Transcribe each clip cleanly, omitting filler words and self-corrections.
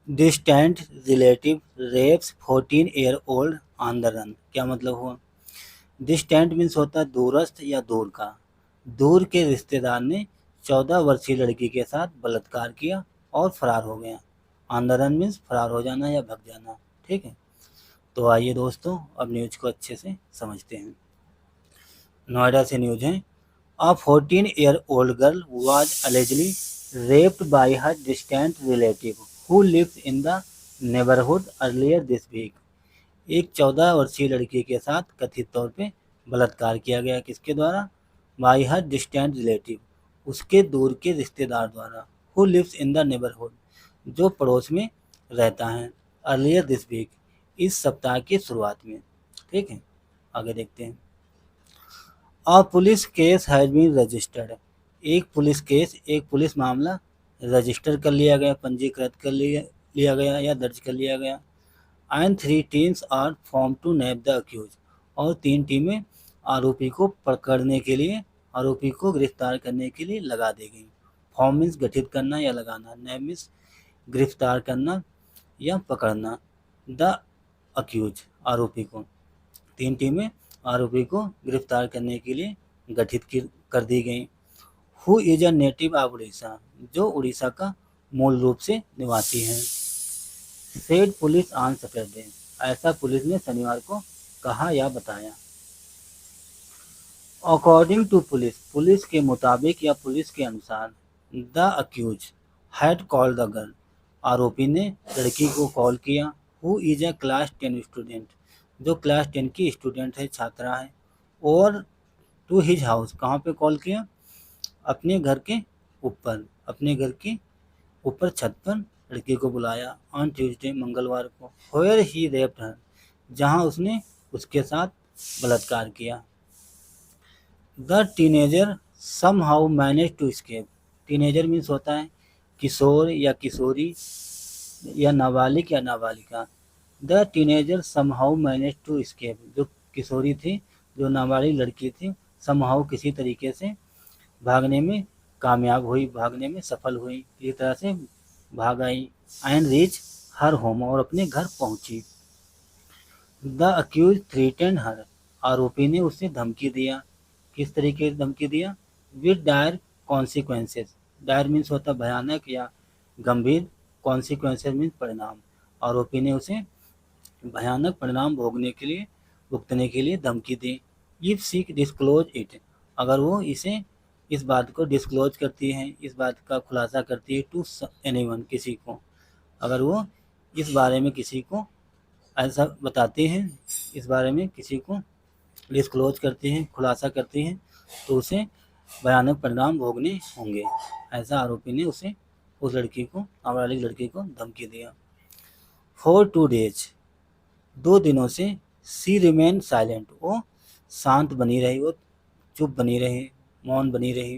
Distant relative rapes 14-year-old on the run. क्या मतलब हुआ? डिस्टेंट मीन्स होता है दूरस्थ या दूर का। दूर के रिश्तेदार ने 14 वर्षीय लड़की के साथ बलात्कार किया और फरार हो गया। ऑन द रन मीन्स फरार हो जाना या भग जाना। ठीक है, तो आइए दोस्तों अब न्यूज को अच्छे से समझते हैं। नोएडा से न्यूज है। अ 14-year-old girl was allegedly raped by her distant relative who lives in the neighborhood earlier this week। एक 14 वर्षीय लड़की के साथ कथित तौर पे बलात्कार किया गया। किसके द्वारा? बाई हर डिस्टेंट रिलेटिव, उसके दूर के रिश्तेदार द्वारा। Who lives in the neighbourhood, जो पड़ोस में रहता है। अर्लियर दिस वीक, इस सप्ताह की शुरुआत में। ठीक है, आगे देखते हैं। A police case has been registered, एक पुलिस मामला रजिस्टर कर लिया गया, पंजीकृत कर लिया गया या दर्ज कर लिया गया। And 3 teams are form to nab the accused, और 3 टीमें आरोपी को पकड़ने के लिए, आरोपी को गिरफ्तार करने के लिए लगा दी गई। फॉर्म मीन्स गठित करना या लगाना, नैप मीन्स गिरफ्तार करना या पकड़ना। द अक्यूज, आरोपी को। 3 टीमें आरोपी को गिरफ्तार करने के लिए गठित कर दी गई। Who is a native of Orissa, जो उड़ीसा का मूल रूप से निवासी हैं। सेड पुलिस ऑन सैटरडे, ऐसा पुलिस ने शनिवार को कहा या बताया। अकॉर्डिंग टू पुलिस, पुलिस के मुताबिक या पुलिस के अनुसार, the accused had called the girl, आरोपी ने लड़की को कॉल किया। Who is a class 10 student, जो क्लास 10 की स्टूडेंट है, छात्रा है। और टू हिज हाउस, कहाँ पे कॉल किया? अपने घर के ऊपर, अपने घर के ऊपर छत पर लड़की को बुलाया। ऑन ट्यूसडे, मंगलवार को। व्हेयर ही रेप्ड हर, जहाँ उसने उसके साथ बलात्कार किया। The teenager somehow manage to escape, teenager means होता है किशोर या किशोरी या नाबालिग या नाबालिगा। The teenager somehow manage to escape, जो किशोरी थी, जो नाबालिग लड़की थी, समहाउ किसी तरीके से भागने में कामयाब हुई, भागने में सफल हुई, किसी तरह से भाग आई। एंड रीच हर होम, और अपने घर पहुंची। द अक्यूज थ्रीटेंड हर, आरोपी ने उसे धमकी दिया। किस तरीके से धमकी दिया? With dire consequences, dire means होता भयानक या गंभीर, कॉन्सिक्वेंसेस मीन्स परिणाम। आरोपी ने उसे भयानक परिणाम भुगतने के लिए धमकी दी। इफ सी डिस्क्लोज इट, अगर वो इस बात को डिस्क्लोज करती है, इस बात का खुलासा करती है, टू एनीवन, किसी को, अगर वो इस बारे में किसी को ऐसा बताते हैं, इस बारे में किसी को डिस्क्लोज करते हैं, खुलासा करते हैं, तो उसे भयानक परिणाम भोगने होंगे। ऐसा आरोपी ने उस लड़की को, नाबालिग लड़की को धमकी दिया। फॉर 2 डेज, 2 दिनों से सी रिमेन साइलेंट, वो शांत बनी रही, वो चुप बनी रही, मौन बनी रही।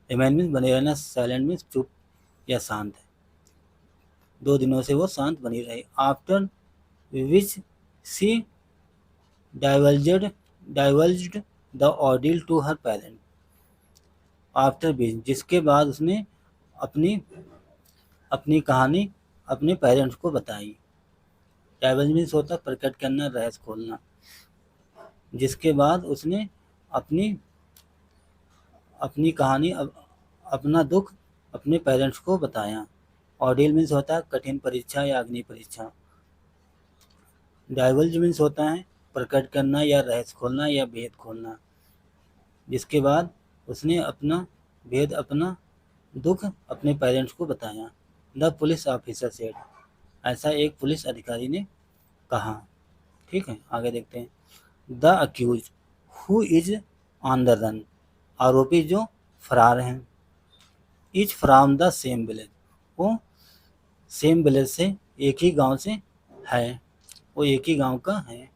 रिमेन मीन्स बने रहना, साइलेंट मीन्स चुप या शांत। 2 दिनों से वो शांत बनी रही। After which she divulged the ordeal to her parent, after which, जिसके बाद उसने अपनी अपनी कहानी अपने पेरेंट्स को बताई। डाइवल्ज मीन्स होता प्रकट करना, रहस्य खोलना। जिसके बाद उसने अपनी अपनी कहानी, अपना दुख अपने पेरेंट्स को बताया। ऑर्डियल मीन्स होता है कठिन परीक्षा या अग्नि परीक्षा। डाइवल्ज मीन्स होता है प्रकट करना या रहस्य खोलना या भेद खोलना। जिसके बाद उसने अपना भेद, अपना दुख अपने पेरेंट्स को बताया। द पुलिस ऑफिसर सेड, ऐसा एक पुलिस अधिकारी ने कहा। ठीक है, आगे देखते हैं। The accused who is on the run, आरोपी जो फरार हैं। Is from the same village, वो सेम विलेज से, एक ही गांव से है, वो एक ही गांव का है।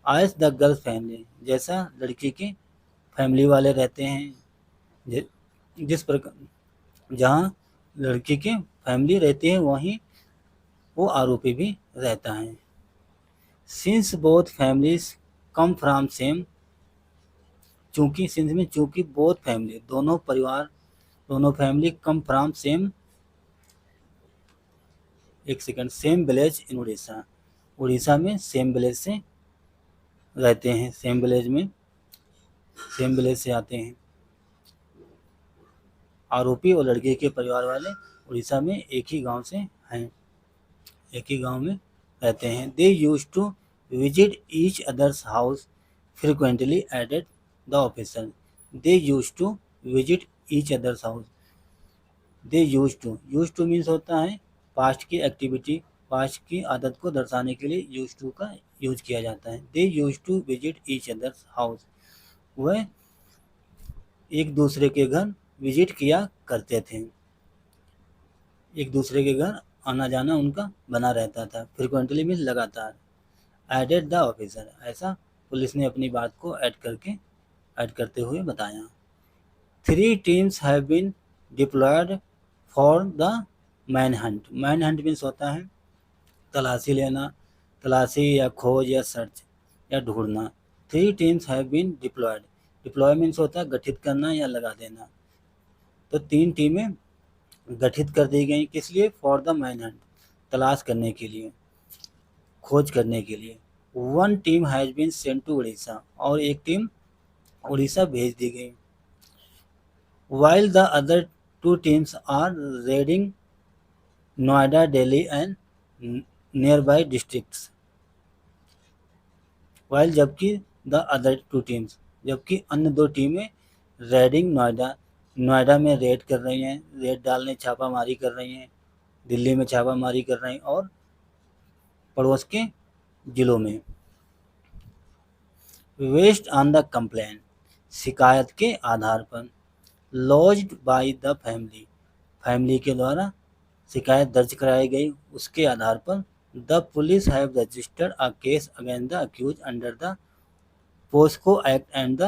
आज द गर्ल्स फैमिली, जैसा लड़की के फैमिली वाले रहते हैं, जिस प्रकार जहाँ लड़की के फैमिली रहती है वहीं वो आरोपी भी रहता है। Since both families come from same, चूंकि सिंस में चूंकि बोथ फैमिली, दोनों परिवार, दोनों फैमिली, कम फ्रॉम सेम एक second, same village in Orissa, Orissa में सेम विलेज से रहते हैं, सेम विलेज में, सेम विलेज से आते हैं। आरोपी और लड़के के परिवार वाले उड़ीसा में एक ही गांव से हैं, एक ही गांव में रहते हैं। They used to visit each others house frequently added the officer. They used to visit each others house, they used to means होता है पास्ट की एक्टिविटी, पास्ट की आदत को दर्शाने के लिए यूज टू का यूज किया जाता है। They used to visit each others house, वह एक दूसरे के घर विजिट किया करते थे, एक दूसरे के घर आना जाना उनका बना रहता था। फ्रिक्वेंटली मीन्स लगातार। एडेड द ऑफिसर, ऐसा पुलिस ने अपनी बात को ऐड करते हुए बताया। 3 teams have been deployed for the manhunt. Manhunt means होता है तलाशी लेना, तलाशी या खोज या सर्च या ढूंढना। 3 teams have been deployed, deploy means होता है गठित करना या लगा देना। तो 3 टीमें गठित कर दी गई, किस लिए? फॉर द मैन हंट, तलाश करने के लिए, खोज करने के लिए। 1 team has been sent to Orissa, और एक टीम उड़ीसा भेज दी गई। while the other 2 teams are raiding Noida, Delhi and nearby districts. while जबकि the other 2 teams, जबकि अन्य 2 टीमें रेडिंग नोएडा, नोएडा में रेड कर रही हैं, रेड डालने छापामारी कर रही हैं, दिल्ली में छापामारी कर रही हैं और पड़ोस के जिलों में। वेस्ट ऑन द कंप्लेंट, शिकायत के आधार पर। Lodged by the family, family के द्वारा शिकायत दर्ज कराई गई, उसके आधार पर। The police have registered a case against the accused under the POCSO act and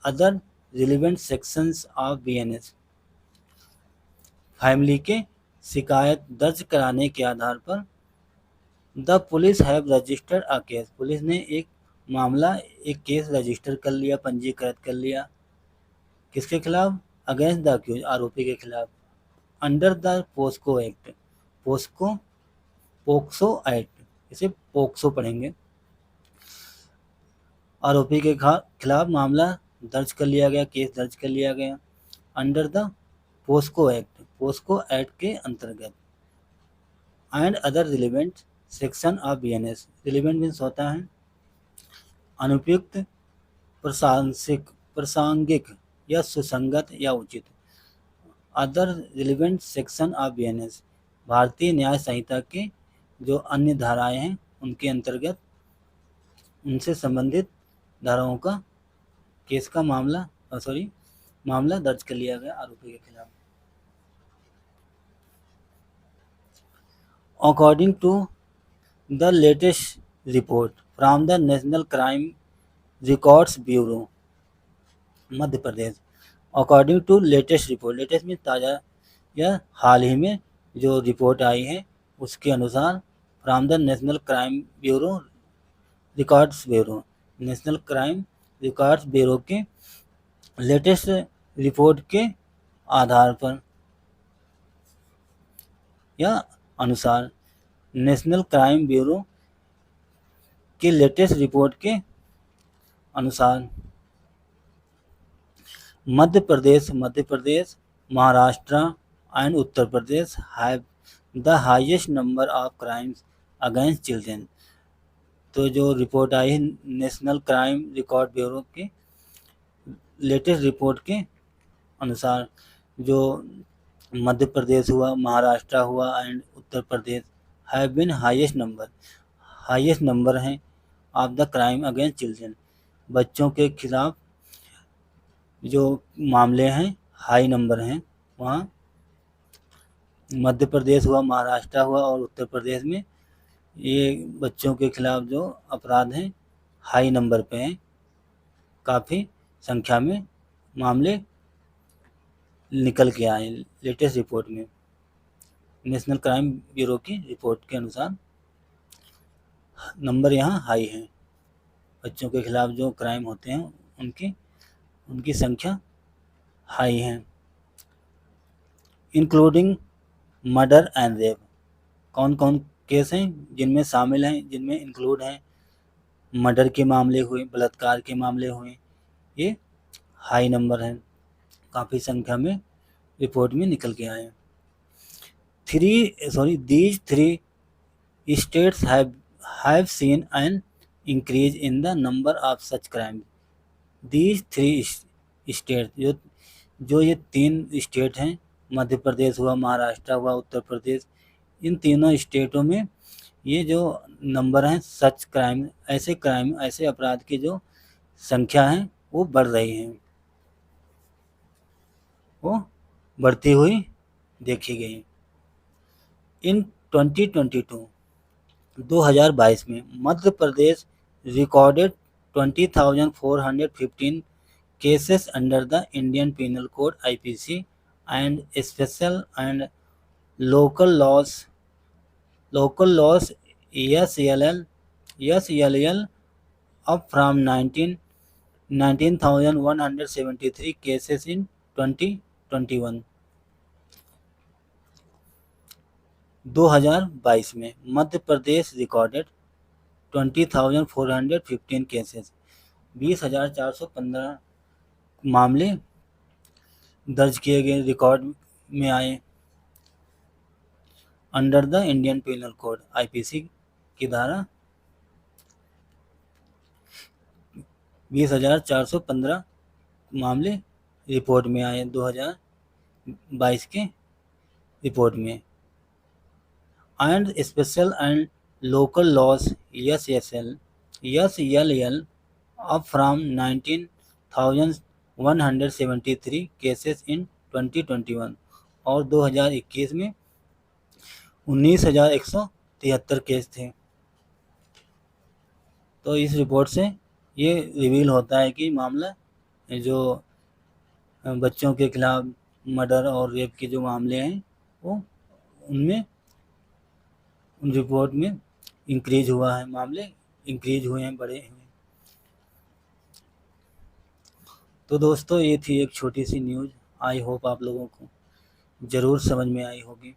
other relevant sections of BNS. Family के शिकायत दर्ज कराने के आधार पर the police have registered a case, police ने एक मामला, एक केस रजिस्टर कर लिया, पंजीकृत कर लिया, किसके खिलाफ? अगेंस्ट द अक्यूज, आरोपी के खिलाफ। Under the POCSO act, POCSO POCSO act, इसे पोक्सो पढ़ेंगे। आरोपी के खिलाफ मामला दर्ज कर लिया गया, केस दर्ज कर लिया गया under the POCSO act, POCSO act के अंतर्गत। And other relevant section of BNS, relevant means होता है अनुपयुक्त, प्रासंगिक या सुसंगत या उचित। Other relevant section of BNS, Bharatiya Nyaya संहिता के जो अन्य धाराएं हैं उनके अंतर्गत, उनसे संबंधित धाराओं का केस का मामला मामला दर्ज कर लिया गया आरोपी के खिलाफ। According to the latest report from the national crime records Bureau Madhya Pradesh. According to latest report, latest में ताज़ा या हाल ही में जो रिपोर्ट आई है उसके अनुसार, from the national crime bureau records bureau, national crime records bureau के लेटेस्ट रिपोर्ट के आधार पर या अनुसार, नेशनल क्राइम ब्यूरो के लेटेस्ट रिपोर्ट के अनुसार Madhya Pradesh, Maharashtra and Uttar Pradesh have the highest number of crimes against children. तो जो रिपोर्ट आई है नेशनल क्राइम रिकॉर्ड ब्यूरो के लेटेस्ट रिपोर्ट के अनुसार, जो मध्य प्रदेश हुआ, महाराष्ट्र हुआ and Uttar Pradesh have been highest number हैं of the crime against children, बच्चों के खिलाफ जो मामले हैं हाई नंबर हैं वहाँ मध्य प्रदेश हुआ, महाराष्ट्र हुआ और उत्तर प्रदेश में ये बच्चों के खिलाफ जो अपराध हैं हाई नंबर पे हैं, काफ़ी संख्या में मामले निकल के आए लेटेस्ट रिपोर्ट में। नेशनल क्राइम ब्यूरो की रिपोर्ट के अनुसार नंबर यहाँ हाई है, बच्चों के खिलाफ जो क्राइम होते हैं उनकी संख्या हाई है। Including murder and rape. कौन कौन केस हैं जिनमें शामिल हैं, जिनमें इंक्लूड हैं? मर्डर के मामले हुए, बलात्कार के मामले हुए, ये हाई नंबर हैं, काफ़ी संख्या में रिपोर्ट में निकल के आए हैं। These three states have seen an increase in the number of such crimes. These three states, जो ये 3 स्टेट हैं, मध्य प्रदेश हुआ, महाराष्ट्र हुआ, उत्तर प्रदेश, इन तीनों स्टेटों में ये जो नंबर हैं सच क्राइम, ऐसे अपराध की जो संख्या है वो बढ़ रही है, वो बढ़ती हुई देखी गई। इन 2022 में Madhya Pradesh recorded 20,415 cases under the Indian Penal Code (IPC) and special and local laws SELL up from 19,173 cases in 2021। 2022 में मध्य प्रदेश रिकॉर्डेड 20,415 केसेस, 20,415 मामले दर्ज किए गए, रिकॉर्ड में आए under the Indian Penal Code (IPC) की धारा 20,415 मामले रिपोर्ट में आए 2022 के रिपोर्ट में। And special and local loss SELL up from 19,173 cases in 2021, और 2021 में 19,173 केस थे। तो इस रिपोर्ट से ये रिवील होता है कि मामला जो बच्चों के खिलाफ मर्डर और रेप के जो मामले हैं वो उन रिपोर्ट में इंक्रीज हुआ है, मामले इंक्रीज हुए हैं, बढ़े हुए। तो दोस्तों ये थी एक छोटी सी न्यूज़, आई होप आप लोगों को ज़रूर समझ में आई होगी।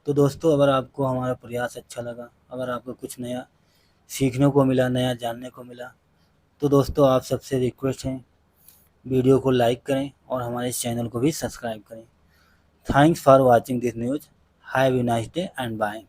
तो दोस्तों अगर आपको हमारा प्रयास अच्छा लगा, अगर आपको कुछ नया सीखने को मिला, नया जानने को मिला, तो दोस्तों आप सबसे रिक्वेस्ट है वीडियो को लाइक करें और हमारे चैनल को भी सब्सक्राइब करें। Thanks for watching this news. Have a nice day and bye.